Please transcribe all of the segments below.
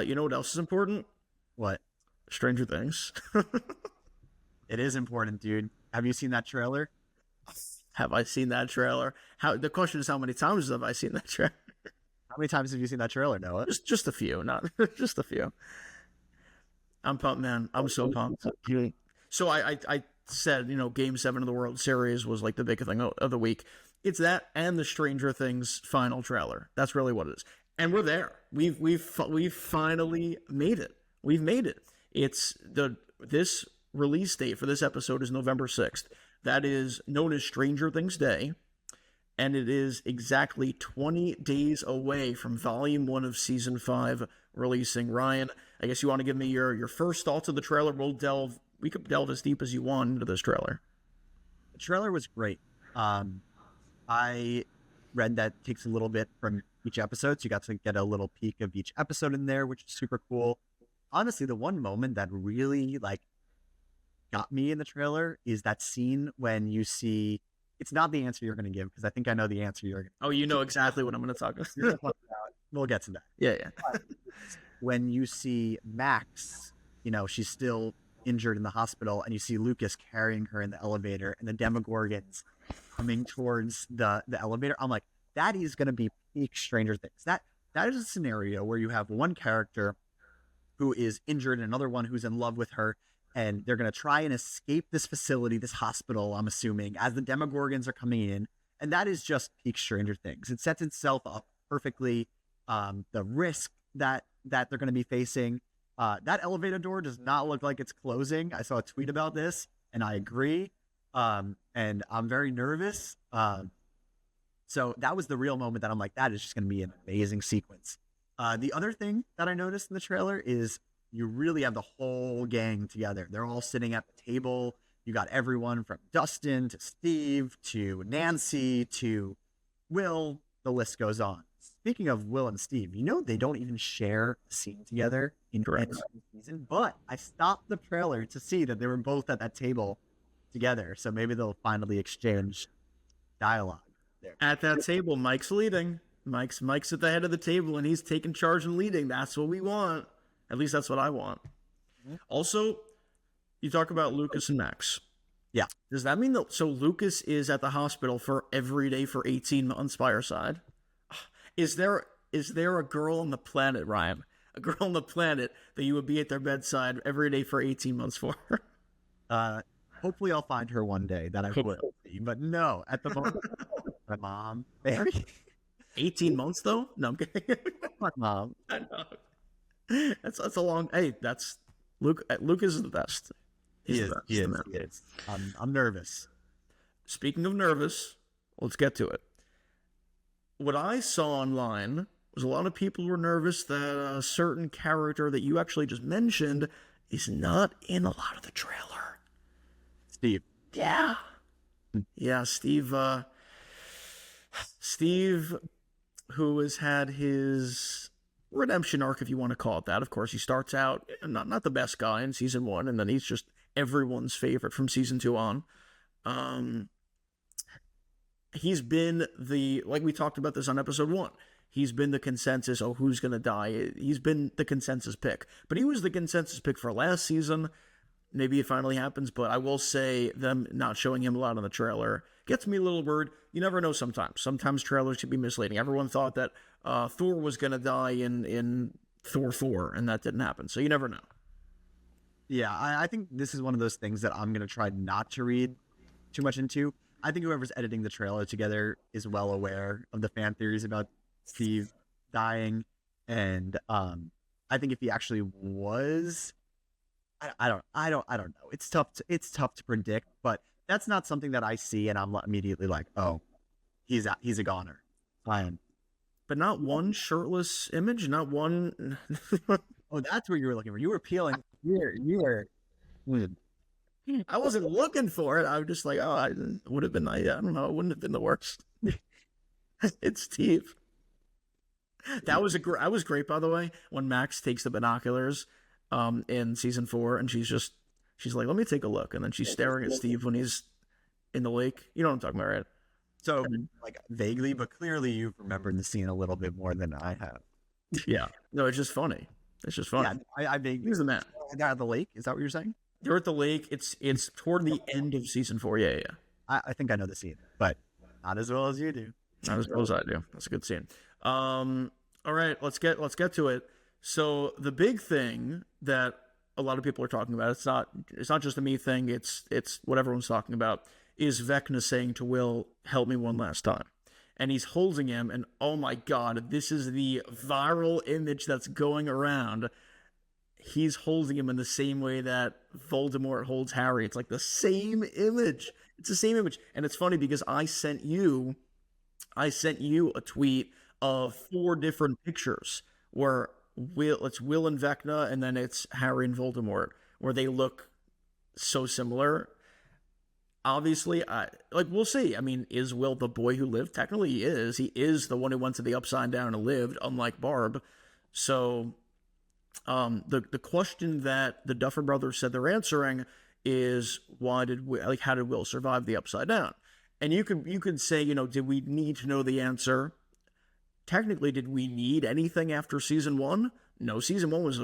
You know what else is important? What? Stranger Things. It is important, dude. Have you seen that trailer? Have I seen that trailer? The question is, how many times have I seen that trailer? How many times have you seen that trailer, Noah? Just a few, not just a few. I'm pumped, man. I'm so pumped. So I said, Game 7 of the World Series was like the big thing of the week. It's that and the Stranger Things final trailer. That's really what it is. And we're there. We've finally made it. We've made it. This release date for this episode is November 6th. That is known as Stranger Things Day. And it is exactly 20 days away from Volume 1 of Season 5 releasing. Ryan, I guess you want to give me your first thoughts of the trailer. We could delve as deep as you want into this trailer. The trailer was great. I read that it takes a little bit from each episode, so you got to get a little peek of each episode in there, which is super cool. Honestly, the one moment that really got me in the trailer is that scene when you see, it's not the answer you're going to give, because I think I know the answer you're going to give. Oh, you know exactly what I'm going to talk about. We'll get to that. Yeah. When you see Max, she's still injured in the hospital, and you see Lucas carrying her in the elevator, and the Demogorgons coming towards the elevator. I'm like, that is going to be peak Stranger Things. That is a scenario where you have one character who is injured and another one who's in love with her, and they're going to try and escape this facility, this hospital, I'm assuming, as the Demogorgons are coming in. And that is just peak Stranger Things. It sets itself up perfectly. The risk that they're going to be facing. That elevator door does not look like it's closing. I saw a tweet about this, and I agree. And I'm very nervous. So that was the real moment that I'm like, that is just going to be an amazing sequence. The other thing that I noticed in the trailer is you really have the whole gang together. They're all sitting at the table. You got everyone from Dustin to Steve to Nancy to Will. The list goes on. Speaking of Will and Steve, they don't even share a scene together in any season. But I stopped the trailer to see that they were both at that table together. So maybe they'll finally exchange dialogue there. At that table, Mike's leading. Mike's at the head of the table, and he's taking charge and leading. That's what we want. At least that's what I want. Mm-hmm. Also, you talk about Lucas and Max. Yeah. Does that mean that so Lucas is at the hospital for every day for 18 months by our side? Is there a girl on the planet, Ryan? A girl on the planet that you would be at their bedside every day for 18 months for? Hopefully I'll find her one day that I would. But no, at the moment, my mom. Baby. 18 months though? No, I'm kidding. My mom. I know. That's a long. Hey, that's Luke. Lucas is the best. He is. I'm nervous. Speaking of nervous, let's get to it. What I saw online was a lot of people were nervous that a certain character that you actually just mentioned is not in a lot of the trailer. Steve. Yeah. Yeah, Steve. Steve, who has had his redemption arc, if you want to call it that. Of course, he starts out not the best guy in season 1, and then he's just everyone's favorite from season 2 on. He's been like we talked about this on episode 1. He's been the consensus, who's going to die. He's been the consensus pick. But he was the consensus pick for last season. Maybe it finally happens, but I will say them not showing him a lot on the trailer gets me a little worried. You never know sometimes. Sometimes trailers can be misleading. Everyone thought that Thor was going to die in Thor 4, and that didn't happen. So you never know. Yeah, I think this is one of those things that I'm going to try not to read too much into. I think whoever's editing the trailer together is well aware of the fan theories about Steve dying. And I think if he actually was, I don't know. It's tough to predict, but that's not something that I see and I'm immediately like, oh, he's a goner. Fine. But not one shirtless image, not one. Oh, that's what you were looking for. You were peeling. You were. I wasn't looking for it. I was just like, oh, it would have been. I don't know. It wouldn't have been the worst. It's Steve. That was great, by the way. When Max takes the binoculars, in season 4, and she's like, let me take a look, and then she's staring at Steve when he's in the lake. You know what I'm talking about, right? So, like, vaguely, but clearly you've remembered the scene a little bit more than I have. Yeah. No, it's just funny. It's just Yeah, funny. I mean, He's the man. they're at the lake. Is that what you're saying? They're at the lake. It's toward the end of season 4. Yeah, yeah, yeah. I think I know the scene, but not as well as you do. Not as well as I do. That's a good scene. All right, let's get to it. So the big thing that a lot of people are talking about, it's not just a me thing, it's what everyone's talking about, is Vecna saying to Will, help me one last time. And he's holding him, and oh my god, this is the viral image that's going around. He's holding him in the same way that Voldemort holds Harry. It's like the same image. It's the same image. And it's funny because I sent you a tweet of 4 different pictures where it's Will and Vecna, and then it's Harry and Voldemort, where they look so similar. Obviously, we'll see. I mean, is Will the boy who lived? Technically, he is. He is the one who went to the Upside Down and lived, unlike Barb. So, the question that the Duffer Brothers said they're answering is how did Will survive the Upside Down? And you could say, did we need to know the answer? Technically, did we need anything after season 1? No, season 1 was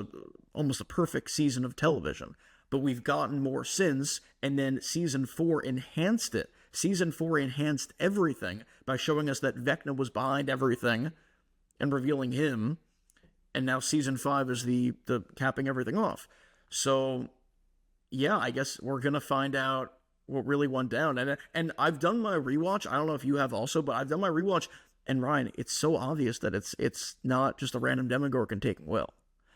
almost a perfect season of television. But we've gotten more since, and then season 4 enhanced it. Season 4 enhanced everything by showing us that Vecna was behind everything and revealing him. And now season 5 is the capping everything off. So, yeah, I guess we're going to find out what really went down. And I've done my rewatch. I don't know if you have also, but I've done my rewatch. And Ryan, it's so obvious that it's not just a random Demogorgon taking Will,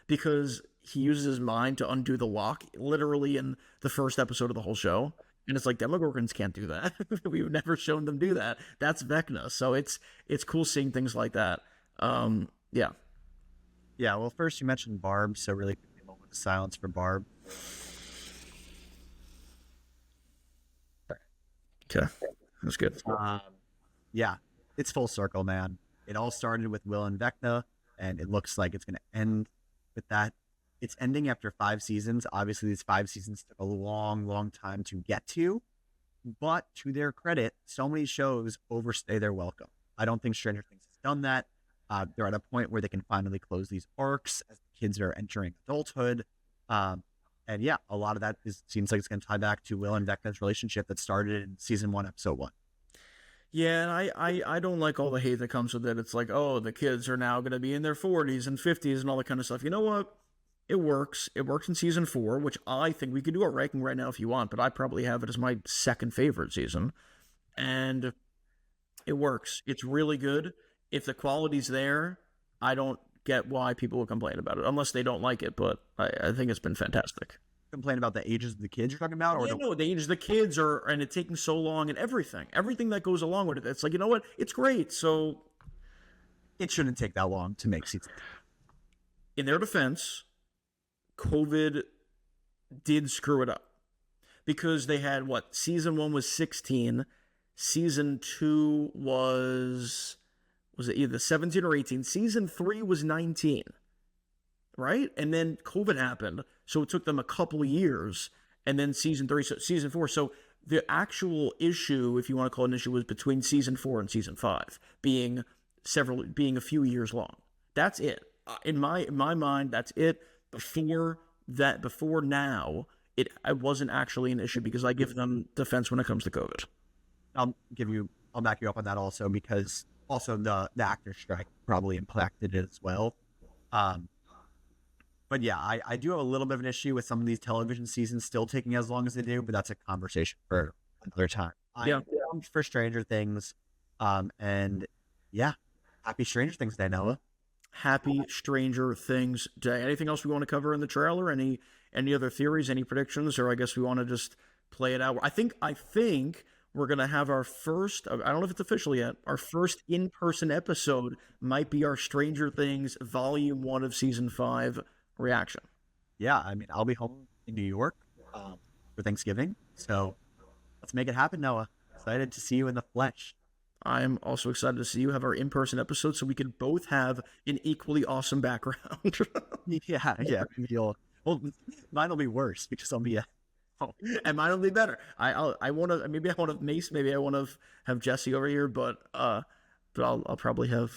because he uses his mind to undo the lock, literally in the first episode of the whole show. And it's like, Demogorgons can't do that. We've never shown them do that. That's Vecna. So it's cool seeing things like that. Yeah. Yeah, well, first you mentioned Barb, so really quickly, a moment of silence for Barb. Okay, that's good. Yeah, it's full circle, man. It all started with Will and Vecna, and it looks like it's going to end with that. It's ending after 5 seasons. Obviously, these 5 seasons took a long, long time to get to, but to their credit, so many shows overstay their welcome. I don't think Stranger Things has done that. They're at a point where they can finally close these arcs as the kids are entering adulthood. And yeah, a lot of that seems like it's going to tie back to Will and Vecna's relationship that started in season 1, episode 1. Yeah, and I don't like all the hate that comes with it. It's like, oh, the kids are now going to be in their 40s and 50s and all that kind of stuff. You know what? It works. It works in season 4, which I think we could do a ranking right now if you want, but I probably have it as my second favorite season. And it works. It's really good. If the quality's there, I don't get why people will complain about it, unless they don't like it, but I think it's been fantastic. Complain about the ages of the kids you're talking about? Or no, the age of the kids and it taking so long and everything that goes along with it. It's like, you know what? It's great. So it shouldn't take that long to make season 2. In their defense, COVID did screw it up, because they had season 1 was 16, season 2 was it either 17 or 18, season 3 was 19, right? And then COVID happened, so it took them a couple of years, and then season 4. So the actual issue, if you want to call it an issue, was between season 4 and season 5 being a few years long. That's it. In my mind, that's it. Before now, it wasn't actually an issue, because I give them defense when it comes to COVID. I'll back you up on that also, because also the actor strike probably impacted it as well. But yeah, I do have a little bit of an issue with some of these television seasons still taking as long as they do, but that's a conversation for another time. Yeah. I'm for Stranger Things. And yeah, happy Stranger Things Day, Noah. Happy Stranger Things Day. Anything else we want to cover in the trailer? Any other theories, any predictions, or I guess we want to just play it out? I think we're going to have our first, I don't know if it's official yet, our first in-person episode might be our Stranger Things Volume 1 of Season 5 reaction. Yeah, I mean, I'll be home in New York for Thanksgiving, so let's make it happen, Noah. Excited to see you in the flesh. I'm also excited to see you have our in-person episode, so we can both have an equally awesome background. Yeah. Maybe mine will be worse because I'll be and mine will be better. I want to Mace. Maybe I want to have Jesse over here, but I'll probably have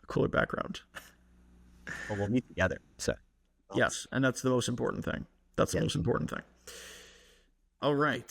a cooler background. Well, we'll meet together. So Yes, and that's the most important thing. That's the Yeah. most important thing. All right.